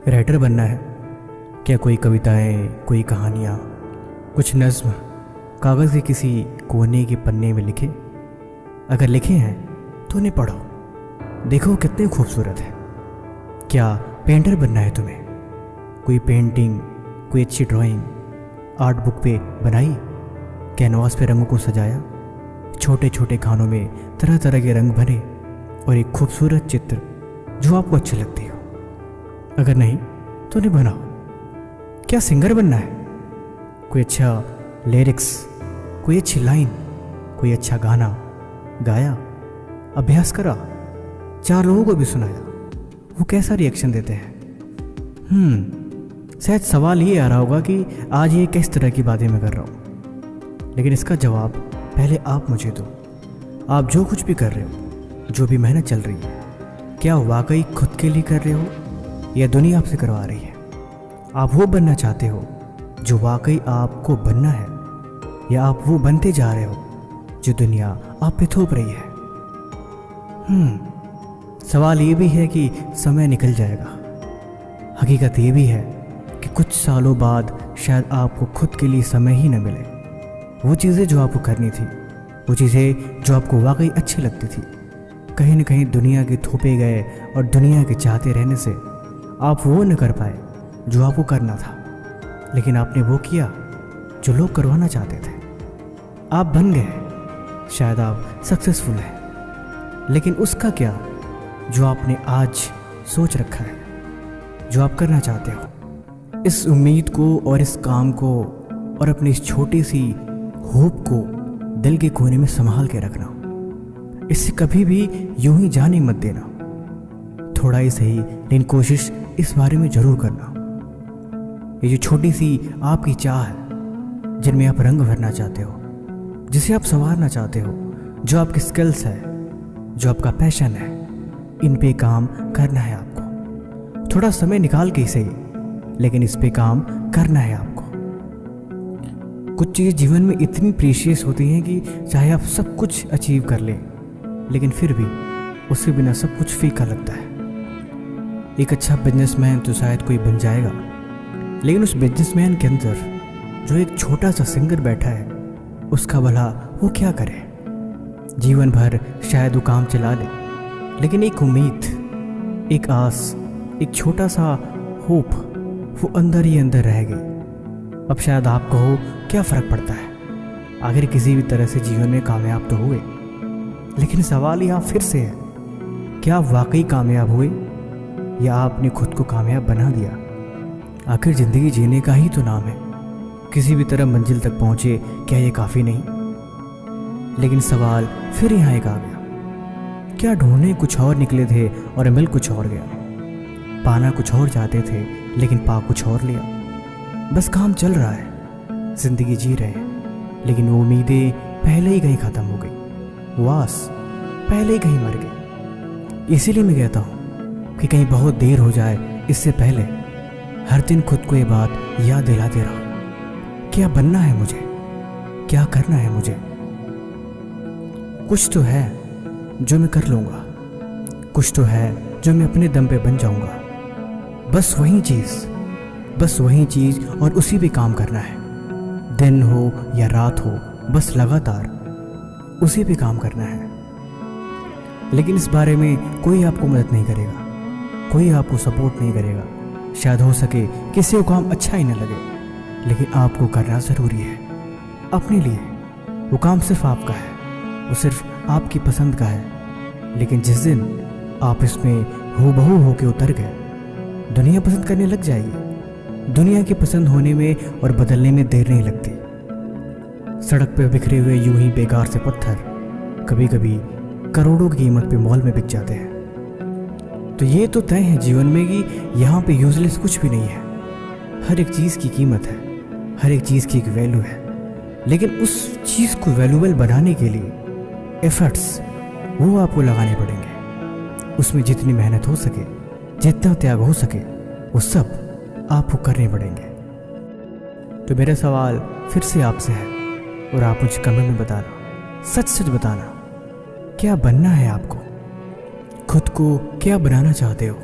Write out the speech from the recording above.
Writer बनना है क्या? कोई कविताएं, कोई कहानियाँ, कुछ नज्म कागज़ के किसी कोने के पन्ने में लिखे? अगर लिखे हैं तो उन्हें पढ़ो, देखो कितने खूबसूरत है। क्या पेंटर बनना है तुम्हें? कोई पेंटिंग, कोई अच्छी ड्राइंग आर्ट बुक पे बनाई, कैनवास पे रंगों को सजाया, छोटे छोटे खानों में तरह तरह के रंग भरे और एक खूबसूरत चित्र जो आपको अच्छी लगती हो। अगर नहीं तो उन्हें बनाओ। क्या सिंगर बनना है? कोई अच्छा लिरिक्स, कोई अच्छी लाइन, कोई अच्छा गाना गाया, अभ्यास करा, 4 लोगों को भी सुनाया, वो कैसा रिएक्शन देते हैं? शायद सवाल ये आ रहा होगा कि आज ये किस तरह की बातें मैं कर रहा हूँ, लेकिन इसका जवाब पहले आप मुझे दो। आप जो कुछ भी कर रहे हो, जो भी मेहनत चल रही है, क्या वाकई खुद के लिए कर रहे हो या दुनिया आपसे करवा रही है? आप वो बनना चाहते हो जो वाकई आपको बनना है, या आप वो बनते जा रहे हो जो दुनिया आप पे थोप रही है? सवाल ये भी है कि समय निकल जाएगा। हकीकत ये भी है कि कुछ सालों बाद शायद आपको खुद के लिए समय ही न मिले। वो चीज़ें जो आपको करनी थी, वो चीज़ें जो आपको वाकई अच्छी लगती थी, कहीं न कहीं दुनिया के थोपे गए और दुनिया के चाहते रहने से आप वो न कर पाए जो आपको करना था। लेकिन आपने वो किया जो लोग करवाना चाहते थे। आप बन गए, शायद आप सक्सेसफुल हैं, लेकिन उसका क्या जो आपने आज सोच रखा है, जो आप करना चाहते हो? इस उम्मीद को और इस काम को और अपनी इस छोटी सी होप को दिल के कोने में संभाल के रखना। इससे कभी भी यूं ही जाने मत देना। थोड़ा ही सही, लेकिन कोशिश इस बारे में जरूर करना। ये जो छोटी सी आपकी चाह है, जिनमें आप रंग भरना चाहते हो, जिसे आप संवारना चाहते हो, जो आपकी स्किल्स है, जो आपका पैशन है, इन पे काम करना है आपको। थोड़ा समय निकाल के ही सही, लेकिन इस पे काम करना है आपको। कुछ चीज़ जीवन में इतनी प्रीशियस होती हैं कि चाहे आप सब कुछ अचीव कर लें, लेकिन फिर भी उसके बिना सब कुछ फीका लगता है। एक अच्छा बिजनेसमैन तो शायद कोई बन जाएगा, लेकिन उस बिजनेसमैन के अंदर जो एक छोटा सा सिंगर बैठा है, उसका भला वो क्या करे? जीवन भर शायद वो काम चला ले, लेकिन एक उम्मीद, एक आस, एक छोटा सा होप वो अंदर ही अंदर रह गई। अब शायद आप कहो क्या फ़र्क पड़ता है, आखिर किसी भी तरह से जीवन में कामयाब तो हुए। लेकिन सवाल यहाँ फिर से है, क्या आप वाकई कामयाब हुए या आपने खुद को कामयाब बना दिया? आखिर ज़िंदगी जीने का ही तो नाम है। किसी भी तरह मंजिल तक पहुँचे, क्या ये काफ़ी नहीं? लेकिन सवाल फिर यहाँ एक आ गया, क्या ढूंढने कुछ और निकले थे और मिल कुछ और गया? पाना कुछ और चाहते थे, लेकिन पा कुछ और लिया। बस काम चल रहा है, ज़िंदगी जी रहे हैं, लेकिन वो उम्मीदें पहले ही कहीं ख़त्म हो गई, वास पहले ही कहीं मर गई। इसीलिए मैं कहता हूँ कि कहीं बहुत देर हो जाए इससे पहले हर दिन खुद को ये बात याद दिलाते रहो, क्या बनना है मुझे, क्या करना है मुझे। कुछ तो है जो मैं कर लूँगा, कुछ तो है जो मैं अपने दम पे बन जाऊँगा। बस वही चीज़ और उसी पे काम करना है। दिन हो या रात हो, बस लगातार उसी पे काम करना है। लेकिन इस बारे में कोई आपको मदद नहीं करेगा, कोई आपको सपोर्ट नहीं करेगा। शायद हो सके किसी को काम अच्छा ही न लगे, लेकिन आपको करना ज़रूरी है अपने लिए। वो काम सिर्फ आपका है, वो सिर्फ आपकी पसंद का है। लेकिन जिस दिन आप इसमें हूबहू होके उतर गए, दुनिया पसंद करने लग जाएगी। दुनिया की पसंद होने में और बदलने में देर नहीं लगती। सड़क पे बिखरे हुए यूं ही बेकार से पत्थर कभी कभी करोड़ों की कीमत पे मॉल में बिक जाते हैं। तो ये तो तय है जीवन में कि यहाँ पे यूजलेस कुछ भी नहीं है। हर एक चीज़ की कीमत है, हर एक चीज़ की एक वैल्यू है। लेकिन उस चीज़ को वैल्यूबल बनाने के लिए एफर्ट्स वो आपको लगाने पड़ेंगे। उसमें जितनी मेहनत हो सके, जितना त्याग हो सके, वो सब आपको करने पड़ेंगे। तो मेरा सवाल फिर से आपसे है, और आप मुझे कमेंट में बताना, सच सच बताना, क्या बनना है आपको? खुद को क्या बनाना चाहते हो?